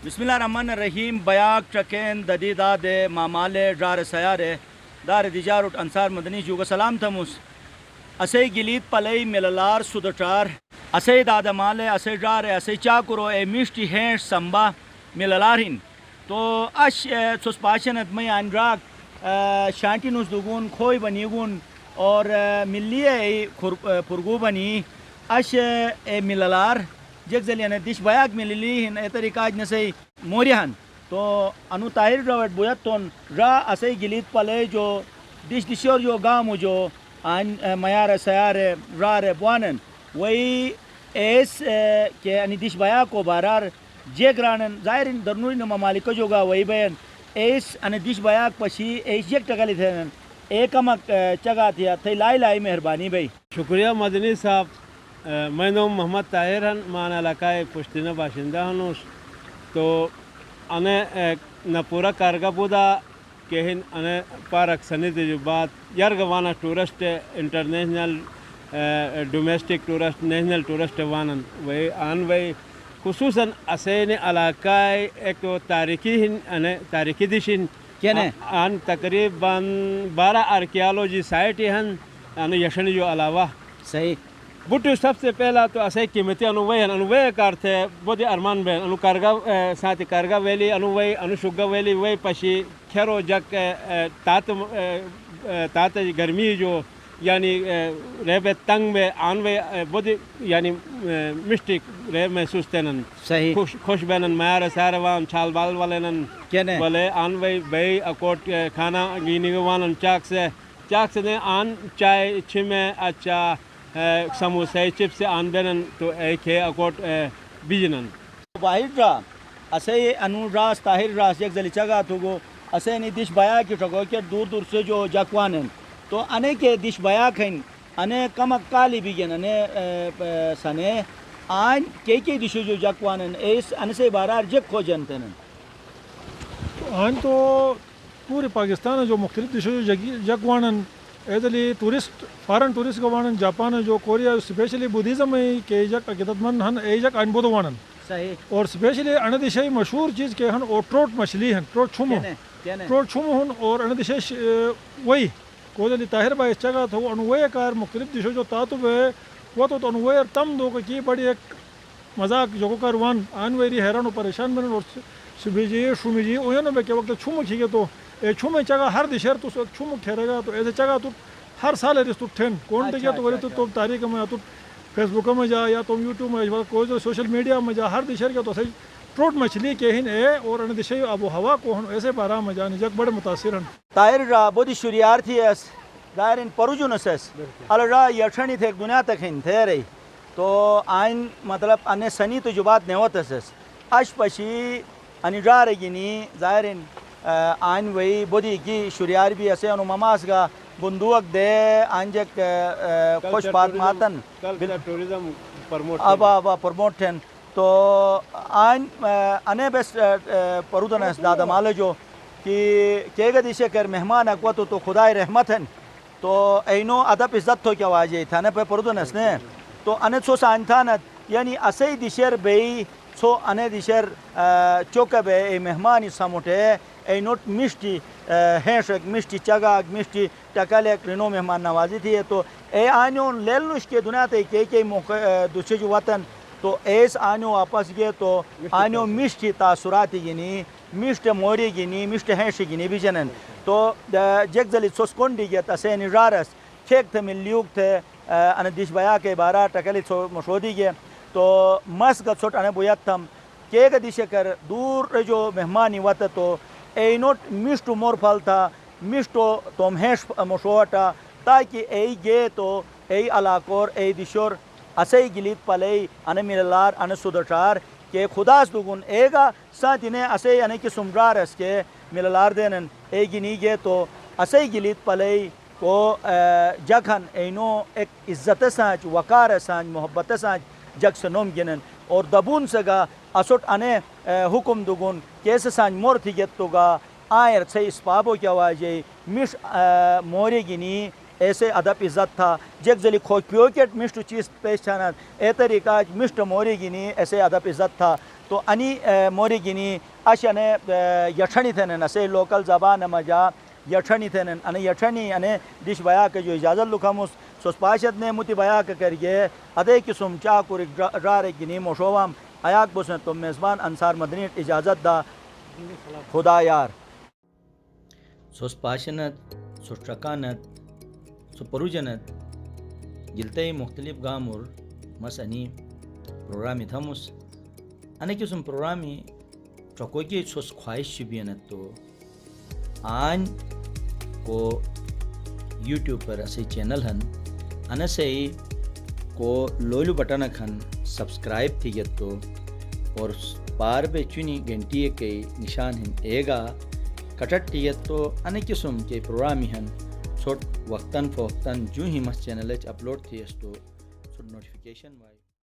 بسم الله الرحمن الرحیم. بیاک چکین ددیدا دے مامال جار سیارے دار دیجاروٹ انصار مدنی جوگا سلام تموس اسے گلیت پلی مللار سودچار اسے دادمالے اسے جارے اسے چاکرو اے میشٹی ہینش سمبا مللارین تو اش سوس پاشنت میں انراک شانٹی نوس دوگون کھوئی بنیگون اور ملی اے پرگو بنی اش اے مللار جگ زلیانے دیش بیاک مللی ہن اے طریقاج نسی موریہن تو انو طاہر روٹ بویتون را اسے گلیت پلے جو دیش دیشور جو گامو جو آن میار سیار رار بوانن وی ایس کہ انی دیش بیاکو بارار جے گرانن ظاہرین درنوری نما مالکو جو گا وی بین ایس انی دیش بیاک پشی ایس یک ٹکلی تھینن ایک امک چگا تھیا تھی لائی مہربانی بھئی. شکریہ مدنی صاحب. میں نام محمد طاہر ہن مان علاقہ پشتینہ باشندہ ہنوس تو انے نہ پورا کارگا بودا کہ ہن انے پارک سنی تجربات یارگوانا tourist international domestic tourist national tourist وانن وی آن وی خصوصاً اسین علاقہ ایک تاریخی ہن انے تاریخی دشن کینے آن تقریباً 12 آرکیالوجی سائٹی ہن ان یشن جو علاوہ صحیح بوٹو سب سے پہلا تو اسے قیمتی انوے کار تھے بودی ارمان بین انو کارگا ساتھ کارگا ویلی انوے انو شگا ویلی وے پشی کھیرو جگ تات گرمی جو یعنی ریب تنگ میں آنوے بودی یعنی مسٹک ریب محسوس تینن صحیح خوش بینن میار ساروان چھال بال والینن کینے بولے آنوے بے اکوٹ کھانا گینی گوانن چاک سے نے آن چائے چھمے اچھا سموسے چپس سے آن بینن تو ایک ہے اکوٹ بیجنن باہر را اسے انو راس طاہر راس یک زلی چگا تو گو اسے نی دیش بیا کی ٹگو کہ دور سے جو جاکوانن تو انے کے دیش بیا کھن انے کمک کالی بیگن انے سنے آن کی دیشو جو جاکوانن اس ان سے بارار جک کھو جنتن آن تو پورے پاکستان جو مختلف دیشوں جو جگوانن ایدلی ٹورسٹ فارن ٹورسٹ گوانن جاپان جو کوریا اسپیشلی بدھزم میں کہ ایجک عقیدت مند ہن ایجک ان بود وانن صحیح اور اسپیشلی ان دیشے مشہور چیز کے ہن اور ٹروٹ مچھلی ہن ٹروٹ چھمو ہن اور ان دیشے وہی کودلی طاہر بھائی جگہ تھو انوے کار مختلف دیشوں جو تاتو ہے وہ تو انوے تم دو کی بڑی ایک مذاق جو کر وان ان ویری حیران و پریشان بن اور سبجی شومجی اوینو میں کہ وقت چھمو کھیگے تو چھومے چگہ ہر دیشر تو چھومو ٹھہرے گا تو ایسے چگہ تو ہر سال ہے تو ٹھن کون تے تو وری تو تاریخ میں تو فیس بک میں جا یا تو یوٹیوب میں کوئی جو سوشل میڈیا میں جا ہر دیشر کے تو صحیح ٹروٹ مچھلی کے ہن ہے اور ان دیشے آب و ہوا کو ہن ایسے بارہ میں جانے جگ بڑے متاثر ہن طاہر را بودی شریار تھی اس دائرین پروجونسس ال را یشنی تھے دنیا تک ہن تھے رہی تو آئین مطلب ان سنی تجربات نیوتس اش پشی ان جا رگینی ظاہرین آن وی بودی کی شریار بھی اسے انو مماس گا بندوق دے آنجک خوش بات ماتن ٹورزم ابا پرموٹن تو آن انے بیس پرودن اس دادا مالے جو کہ گا دیشے کر مہمان اقواتو تو خدای رحمتن تو اینو ادب عزت تو کیا واجی تھانے پہ پرودن اس نے تو انے سو سانتانت یعنی اسے دیشر بی سو انے دیشر چوکہ بے ای مہمانی ساموٹے ای نوٹ مشتی ہینشک مشتی چگاگ مشتی ٹکلیک رینو مہمان نوازی تھی تو اے آنیون لیلنوش کے دنیا تے کہ موقع دوسرے جو وطن تو ایس آنیو واپس گئے تو آنیو مشتی تاثراتی گینی مشت موری گینی مشت ہینشی گینی بھی جنن تو جگ زلی سوسکونڈی گیا تا سینی رارس کھیک تھے ملیوک تھے ان دیش بیا کے بارہ ٹکلی مشودی گئے تو مس گت سوٹ انے بویت تھم کہ گا دیشے کر دور جو مہمانی وط تو ای نوٹ مشتو مور پھل تھا مشتو توم ہیش مشوٹا تاکہ ای گے تو ای علاقور ای دیشور اسے گلیت پلے ان مللار ان سودچار کہ خداس دوگن اے گا ساتھ انہیں اسے ان کی سمرار اس کے مللار دینن ای گنی گے تو اسے گلیت پلے کو جگہن اینو ایک عزت سانچ وقار سانچ محبت سانچ جگ سے نوم گنن اور دبون سگا اسوٹ انے حکم دوگن کیسے سانچ مور تھی گیت تو گا آئر سے اس پابو کیا واجے مش موری گنی ایسے ادب عزت تھا جگ زلی کھوج پیوکیٹ مشت چیز پیش چھانت اے طریقہ مشت موری گنی ایسے ادب عزت تھا تو انی موری گینی اشنے یٹھنی تھنن اسے لوکل زبان مجا یٹھنی تھنن ان یٹھنی ان دیش بیا کے جو اجازت لکھمس سوس پاشد نے متی بیا کے کریے ادے قسم چا کور رار گینی موشوام ایاک بوسن تو میزبان انصار مدنی اجازت دا خدا یار سوس پاشنت سوس ٹرکانت سو پروجنت جلتے مختلف گامور مسانی پروگرامی تھمس انے قسم پروگرامی ٹرکوکی سوس خواہش بینت تو آن کو یوٹیوب پر اسی چینل ہن انا سے کو لولو بٹن کھن سبسکرائب تھی تو اور پار بے چنی گھنٹی کے نشان ہن ایگا کٹٹ تھی تو ان قسم کے پروگرامی ہن چھوٹ وقتاً فوقتاً جو ہی مس چینل اپلوڈ تھی تو نوٹیفیکیشن وائی